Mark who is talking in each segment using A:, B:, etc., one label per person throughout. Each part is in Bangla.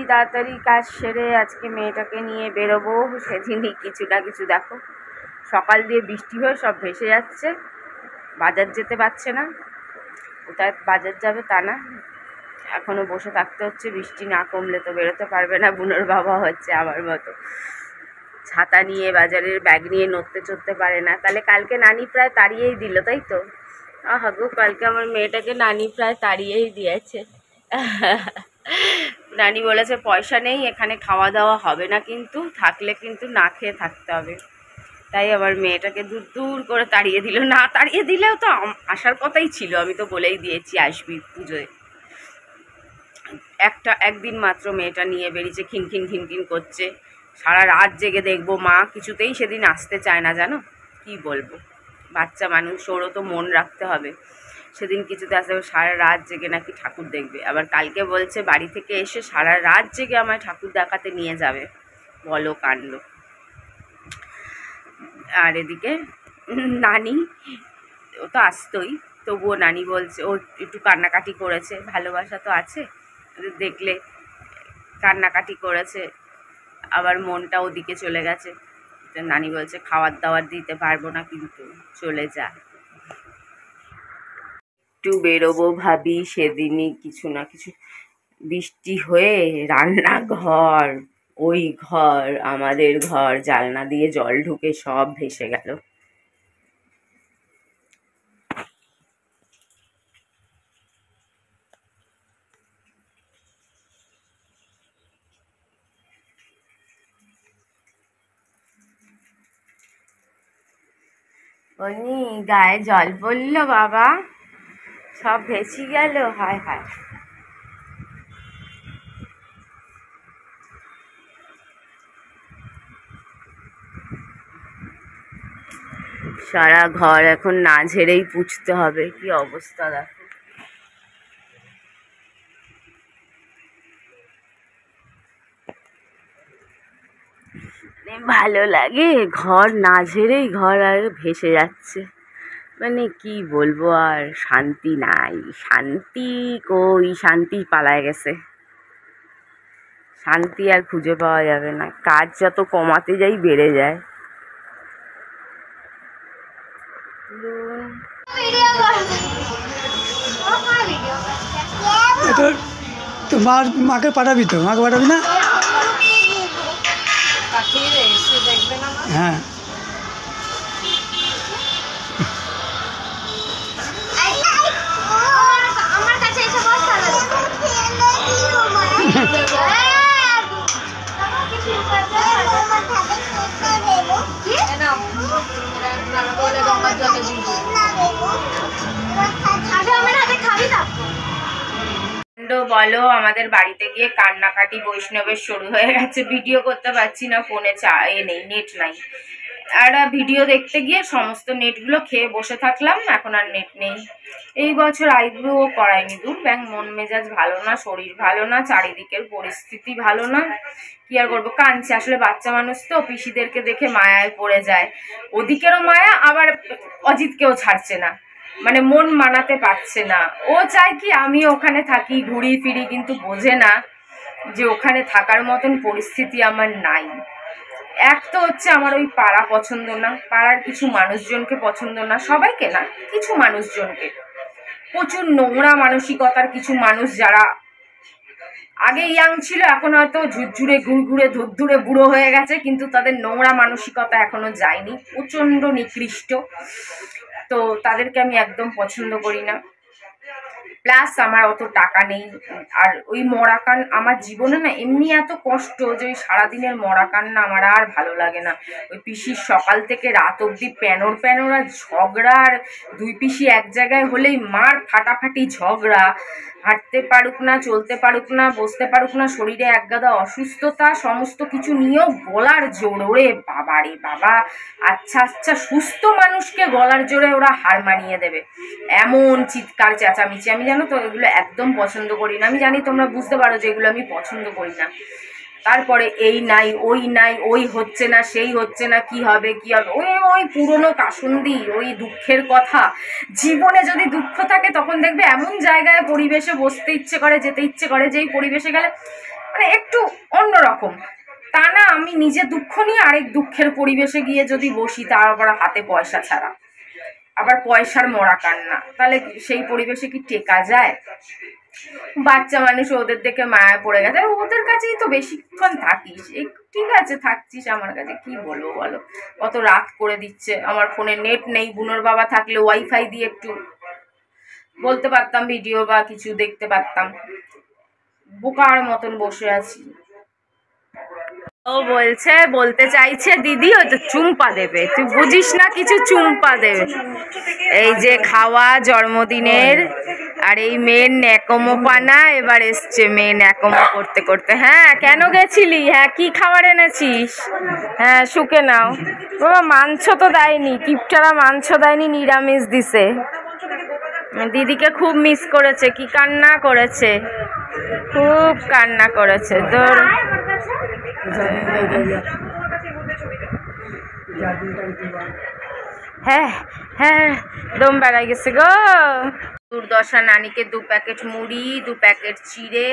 A: তাড়াতাড়ি কাজ সেরে আজকে মেয়েটাকে নিয়ে বেরোবো। সেদিনই কিছু না কিছু দেখো, সকাল দিয়ে বৃষ্টি হয়ে সব ভেসে যাচ্ছে, বাজার যেতে পারছে না। কোথায় বাজার যাবে তা না, এখনও বসে থাকতে হচ্ছে। বৃষ্টি না কমলে তো বেরোতে পারবে না। বুনোর বাবা হচ্ছে আমার মতো, ছাতা নিয়ে বাজারের ব্যাগ নিয়ে নড়তে চড়তে পারে না। তাহলে কালকে নানি প্রায় তাড়িয়েই দিল, তাই তো? আহা গো, কালকে আমার মেয়েটাকে নানি প্রায় তাড়িয়েই দিয়েছে। নানি বলেছে পয়সা নেই, এখানে খাওয়া দাওয়া হবে না, কিন্তু থাকলে কিন্তু না খেয়ে থাকতে হবে। তাই আমার মেয়েটাকে দূর দূর করে তাড়িয়ে দিল। না তাড়িয়ে দিলেও তো আসার কথাই ছিল, আমি তো বলেই দিয়েছি আসবি পুজোয়। একদিন মাত্র মেয়েটা নিয়ে বেরিয়েছে, খিনখিন খিনখিন করছে। সারা রাত জেগে দেখবো, মা কিছুতেই সেদিন আসতে চায় না, জানো কি বলবো। বাচ্চা মানুষ, ওরও তো মন রাখতে হবে। সেদিন কিছুতে আসতে হবে, সারা রাত জেগে নাকি ঠাকুর দেখবে। আবার কালকে বলছে বাড়ি থেকে এসে সারা রাত জেগে আমায় ঠাকুর দেখাতে নিয়ে যাবে। বলো কাণ্ড। আর এদিকে নানি, ও তো আসতোই, তবুও নানি বলছে ও একটু কান্নাকাটি করেছে। ভালোবাসা তো আছে, দেখলে কান্নাকাটি করেছে, আবার মনটা ওদিকে চলে গেছে। নানি বলছে খাবার দাবার দিতে পারবো না, কিন্তু চলে যা। একটু বেরোবো ভাবি, সেদিনই কিছু না কিছু বৃষ্টি হয়ে রান্নাঘর, ওই ঘর, আমাদের ঘর, জানলা দিয়ে জল ঢুকে সব ভেসে গেল। বনি গায়ে জল পড়লো বাবা, সব ভেসে গেল। হায় হায়, সারা ঘর এখন না ঝেড়েই পুছতে হবে। কি অবস্থা দেখো। ভালো লাগে ঘর না ঝেড়েই, ঘর আর ভেসে যাচ্ছে। মানে কি বলবো, আর শান্তি নাই। শান্তি কই, শান্তি পালায় গেছে। শান্তি আর খুঁজে পাওয়া যাবে না। কাজ যত কমাতে যাই বেড়ে যায়।
B: তোমার মাকে পাঠাবি তো, মাকে পাঠাবি না? হ্যাঁ,
A: বলো, আমাদের বাড়িতে গিয়ে কান্নাকাটি বৈষ্ণবের শুরু হয়ে গেছে। ভিডিও করতে পারছি না, ফোনে নেই, নেট নাই। আর ভিডিও দেখতে গিয়ে সমস্ত নেটগুলো খেয়ে বসে থাকলাম, এখন আর নেট নেই। এই বছর আইব্রো করাইনি, দূর ব্যাং, মন মেজাজ ভালো না, শরীর ভালো না, চারিদিকের পরিস্থিতি ভালো না। কি আর করবো, কাঁদছে। আসলে বাচ্চা মানুষ তো, পিসিদেরকে দেখে মায়ায় পড়ে যায়। ওদিকেরও মায়া, আবার অজিতকেও ছাড়ছে না, মানে মন মানাতে পারছে না। ও চায় কি আমি ওখানে থাকি, ঘুরি ফিরি, কিন্তু বোঝে না যে ওখানে থাকার মতন পরিস্থিতি আমার নাই। এক তো হচ্ছে আমার ওই পাড়া পছন্দ না, পাড়ার কিছু মানুষজনকে পছন্দ না, সবাইকে না, কিছু মানুষজনকে। প্রচুর নোংরা মানসিকতার কিছু মানুষ, যারা আগে ইয়াং ছিল, এখন হয়তো ঝুরঝুরে ঘুরঘুরে ধুরধুরে বুড়ো হয়ে গেছে, কিন্তু তাদের নোংরা মানসিকতা এখনো যায়নি, প্রচণ্ড নিকৃষ্ট। তো তাদেরকে আমি একদম পছন্দ করি না। প্লাস আমার অত টাকা নেই। আর ওই মরা কান আমার জীবনে না এমনি এত কষ্ট, যে ওই সারাদিনের মরা কান্না আমার আর ভালো লাগে না। ওই পিসির সকাল থেকে রাত অবধি প্যানোর আর ঝগড়া, আর দুই পিসি এক জায়গায় হলেই মার ফাটাফাটি ঝগড়া। হাঁটতে পারুক না, চলতে পারুক না, বসতে পারুক না, শরীরে একগাদা অসুস্থতা, সমস্ত কিছু নিয়েও গলার জোর। ওরে বাবা রে বাবা, আচ্ছা আচ্ছা সুস্থ মানুষকে গলার জোরে ওরা হার মানিয়ে দেবে, এমন চিৎকার চেঁচামেচি। আমি জানো তো এগুলো একদম পছন্দ করি না। আমি জানি তোমরা বুঝতে পারো যে এগুলো আমি পছন্দ করি না। তারপরে এই নাই, ওই হচ্ছে না, সেই হচ্ছে না, কি হবে ওই ওই পুরনো কাসুন্দি, ওই দুঃখের কথা। জীবনে যদি দুঃখ থাকে তখন দেখবে এমন জায়গায় পরিবেশে বসতে ইচ্ছে করে, যেতে ইচ্ছে করে, যেই পরিবেশে গেলে মানে একটু অন্যরকম। তা না আমি নিজে দুঃখ নিয়ে আরেক দুঃখের পরিবেশে গিয়ে যদি বসি, তার আবার হাতে পয়সা ছাড়া, আবার পয়সার মরা কান্না, তাহলে সেই পরিবেশে কি টেকা যায়? বাচ্চা মানুষ, ওদের দেখে মায়া পড়ে গেছে। ওদের কাছেই তো বেশিক্ষণ থাকিস, ঠিক আছে থাকছিস, আমার কাছে কি বলবো বলো, কত রাত করে দিচ্ছে। আমার ফোনে নেট নেই, বুনোর বাবা থাকলে ওয়াইফাই দিয়ে একটু বলতে পারতাম, ভিডিও বা কিছু দেখতে পারতাম। বোকার মতন বসে আছি। ও বলতে চাইছে দিদি ওই তো চুম্পা দেবে, তুই বুঝিস না কিছু, চুম্পা দেবে। এই যে খাওয়া জন্মদিনের, আর এই মেয়ের ন্যাকমো পানা এবার এসছে, মেয়ে ন্যাকমো করতে করতে। হ্যাঁ কেন গেছিলি? হ্যাঁ কি খাবার এনেছিস? হ্যাঁ শুকে নাও বাবা। মাংস তো দেয়নি, কিপটারা মাংস দেয়নি, নিরামিষ দিছে। দিদিকে খুব মিস করেছে, কি কান্না করেছে, খুব কান্না করেছে তোর। হ্যাঁ হ্যাঁ দম বেড়াই গেছে গো। দুর্দশা নানিকে 2 প্যাকেট মুড়ি, 2 প্যাকেট চিড়ে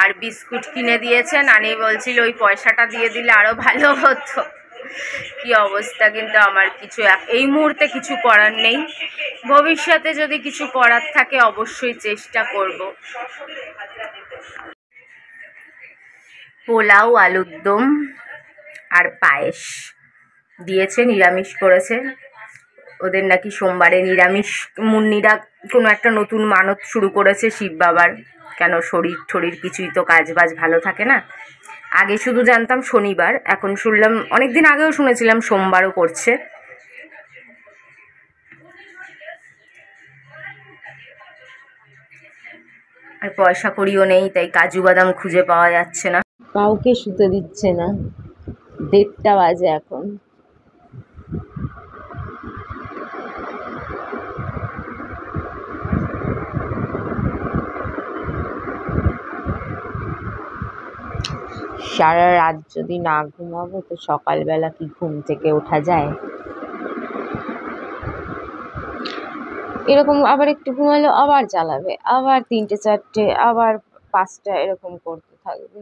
A: আর বিস্কুট কিনে দিয়েছে। নানি বলছিল ওই পয়সাটা দিয়ে দিলে আরো ভালো হতো। কি অবস্থা, কিন্তু আমার কিছু এই মুহূর্তে কিছু করার নেই। ভবিষ্যতে যদি কিছু করার থাকে অবশ্যই চেষ্টা করব। পোলাও, আলুর দম আর পায়েস দিয়েছে, নিরামিষ করেছে। ওদের নাকি সোমবারে নিরামিষ। মুন্নিরা কোনো একটা নতুন মানত শুরু করেছে শিব বাবার, কেন শরীর ঠরির কিছুই তো কাজ বাজ ভালো থাকে না। আগে শুধু জানতাম শনিবার, এখন শুনলাম, অনেকদিন আগেও শুনেছিলাম সোমবারও করছে। আর পয়সা কড়িও নেই, তাই কাজু বাদাম খুঁজে পাওয়া যাচ্ছে না, কাউকে শুতে দিচ্ছে না। 1:30 বাজে এখন। সারা রাত যদি না ঘুমাবো তো সকালবেলা কি ঘুম থেকে ওঠা যায়? এরকম আবার একটু ঘুমালো আবার চালাবে, আবার 3টে 4টে, আবার 5টা, এরকম করতে থাকবে।